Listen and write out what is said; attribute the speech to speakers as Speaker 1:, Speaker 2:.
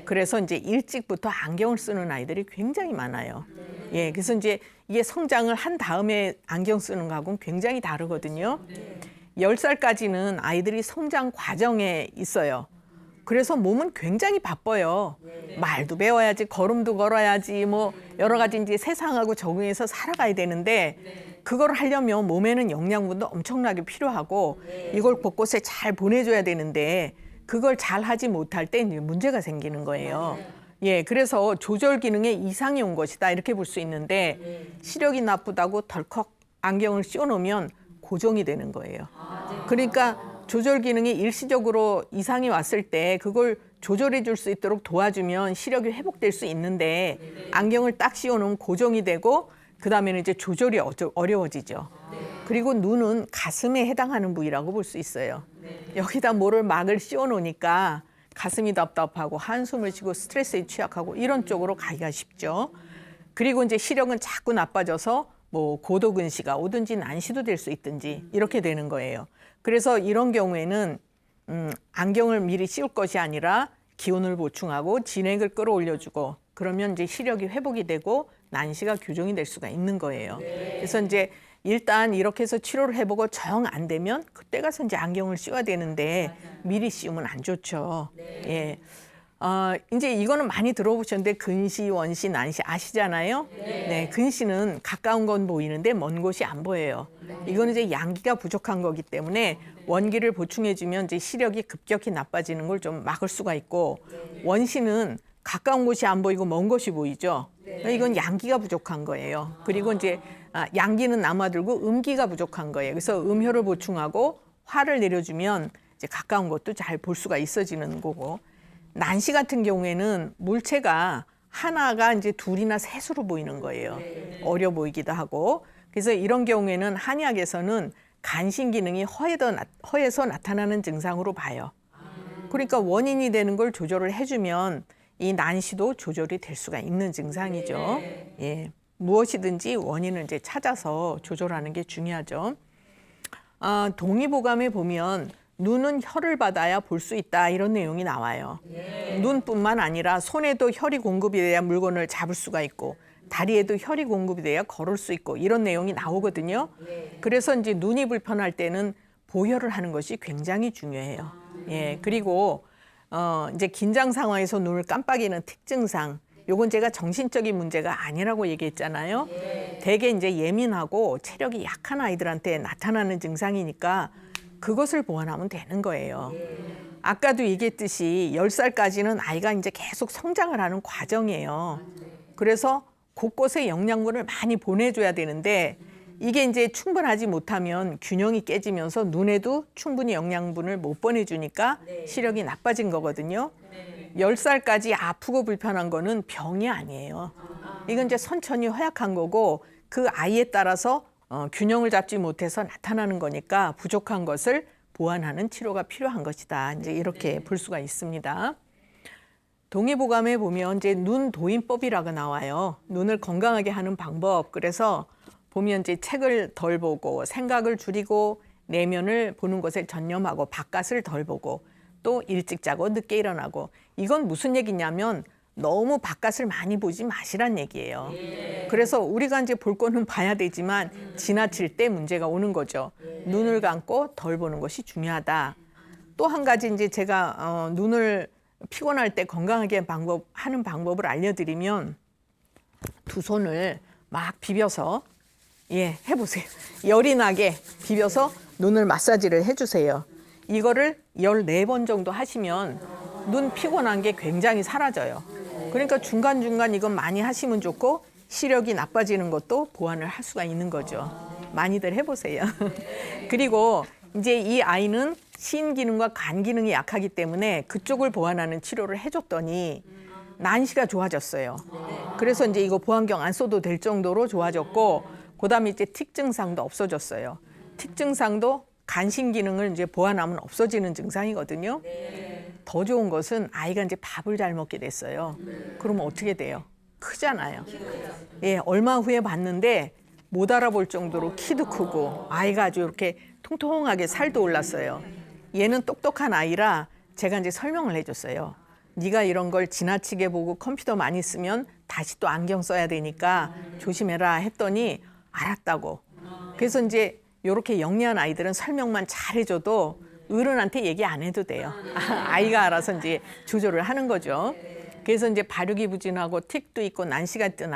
Speaker 1: 그래서 이제 일찍부터 안경을 쓰는 아이들이 굉장히 많아요. 예, 그래서 이제 이게 성장을 한 다음에 안경 쓰는 거하고는 굉장히 다르거든요. 10살까지는 아이들이 성장 과정에 있어요. 그래서 몸은 굉장히 바빠요. 말도 배워야지, 걸음도 걸어야지, 뭐 여러 가지 이제 세상하고 적응해서 살아가야 되는데 그걸 하려면 몸에는 영양분도 엄청나게 필요하고 이걸 곳곳에 잘 보내줘야 되는데 그걸 잘 하지 못할 때 이제 문제가 생기는 거예요. 예, 그래서 조절 기능에 이상이 온 것이다 이렇게 볼 수 있는데 시력이 나쁘다고 덜컥 안경을 씌워놓으면 고정이 되는 거예요. 그러니까 조절 기능이 일시적으로 이상이 왔을 때 그걸 조절해 줄 수 있도록 도와주면 시력이 회복될 수 있는데 안경을 딱 씌워놓으면 고정이 되고 그 다음에는 이제 조절이 어려워지죠. 그리고 눈은 가슴에 해당하는 부위라고 볼 수 있어요. 여기다 뭐를 막을 씌워놓으니까 가슴이 답답하고 한숨을 쉬고 스트레스에 취약하고 이런 쪽으로 가기가 쉽죠. 그리고 이제 시력은 자꾸 나빠져서 뭐 고도근시가 오든지 난시도 될 수 있든지 이렇게 되는 거예요. 그래서 이런 경우에는 안경을 미리 씌울 것이 아니라 기운을 보충하고 진액을 끌어올려주고 그러면 이제 시력이 회복이 되고 난시가 교정이 될 수가 있는 거예요. 그래서 이제 일단 이렇게 해서 치료를 해보고 정 안 되면 그때 가서 이제 안경을 씌워야 되는데 미리 씌우면 안 좋죠. 예. 이제 이거는 많이 들어보셨는데 근시, 원시, 난시 아시잖아요. 네, 근시는 가까운 건 보이는데 먼 곳이 안 보여요. 이거는 이제 양기가 부족한 거기 때문에 원기를 보충해주면 이제 시력이 급격히 나빠지는 걸 좀 막을 수가 있고 원시는 가까운 곳이 안 보이고 먼 곳이 보이죠. 이건 양기가 부족한 거예요. 그리고 이제 양기는 남아들고 음기가 부족한 거예요. 그래서 음혈을 보충하고 화를 내려주면 이제 가까운 것도 잘 볼 수가 있어지는 거고. 난시 같은 경우에는 물체가 하나가 이제 둘이나 셋으로 보이는 거예요. 어려 보이기도 하고. 그래서 이런 경우에는 한의학에서는 간신 기능이 허해서 나타나는 증상으로 봐요. 그러니까 원인이 되는 걸 조절을 해주면 이 난시도 조절이 될 수가 있는 증상이죠. 예, 무엇이든지 원인을 이제 찾아서 조절하는 게 중요하죠. 동의보감에 보면 눈은 혈을 받아야 볼 수 있다 이런 내용이 나와요. 눈뿐만 아니라 손에도 혈이 공급이 돼야 물건을 잡을 수가 있고 다리에도 혈이 공급이 돼야 걸을 수 있고 이런 내용이 나오거든요. 그래서 이제 눈이 불편할 때는 보혈을 하는 것이 굉장히 중요해요. 예, 그리고 이제 긴장 상황에서 눈을 깜빡이는 특징상 요건 제가 정신적인 문제가 아니라고 얘기했잖아요. 되게 이제 예민하고 체력이 약한 아이들한테 나타나는 증상이니까 그것을 보완하면 되는 거예요. 아까도 얘기했듯이 10살까지는 아이가 이제 계속 성장을 하는 과정이에요. 그래서 곳곳에 영양분을 많이 보내줘야 되는데 이게 이제 충분하지 못하면 균형이 깨지면서 눈에도 충분히 영양분을 못 보내주니까 시력이 나빠진 거거든요. 10살까지 아프고 불편한 거는 병이 아니에요. 이건 이제 선천이 허약한 거고 그 아이에 따라서 균형을 잡지 못해서 나타나는 거니까 부족한 것을 보완하는 치료가 필요한 것이다. 이제 이렇게 볼 수가 있습니다. 동의보감에 보면 이제 눈 도인법이라고 나와요. 눈을 건강하게 하는 방법. 그래서 보면 이제 책을 덜 보고 생각을 줄이고 내면을 보는 것에 전념하고 바깥을 덜 보고 또 일찍 자고 늦게 일어나고 이건 무슨 얘기냐면 너무 바깥을 많이 보지 마시란 얘기예요. 그래서 우리가 이제 볼 거는 봐야 되지만 지나칠 때 문제가 오는 거죠. 눈을 감고 덜 보는 것이 중요하다. 또 한 가지 이제 제가 눈을 피곤할 때 건강하게 하는 방법을 알려드리면 두 손을 막 비벼서 해보세요. 열이 나게 비벼서 눈을 마사지를 해주세요. 이거를 14번 정도 하시면 눈 피곤한 게 굉장히 사라져요. 그러니까 중간중간 이건 많이 하시면 좋고 시력이 나빠지는 것도 보완을 할 수가 있는 거죠. 많이들 해보세요. 그리고 이제 이 아이는 신 기능과 간 기능이 약하기 때문에 그쪽을 보완하는 치료를 해줬더니 난시가 좋아졌어요. 그래서 이제 이거 보안경 안 써도 될 정도로 좋아졌고 그다음에 이제 틱증상도 없어졌어요. 틱증상도 간신 기능을 이제 보완하면 없어지는 증상이거든요. 더 좋은 것은 아이가 이제 밥을 잘 먹게 됐어요. 그러면 어떻게 돼요? 크잖아요. 예, 얼마 후에 봤는데 못 알아볼 정도로 키도 크고 아이가 아주 이렇게 통통하게 살도 올랐어요. 얘는 똑똑한 아이라 제가 이제 설명을 해줬어요. 네가 이런 걸 지나치게 보고 컴퓨터 많이 쓰면 다시 또 안경 써야 되니까 조심해라 했더니 알았다고. 그래서 이제 이렇게 영리한 아이들은 설명만 잘 해줘도 어른한테 얘기 안 해도 돼요. 아이가 알아서 이제 조절을 하는 거죠. 그래서 이제 발육이 부진하고 틱도 있고 난시가 뜬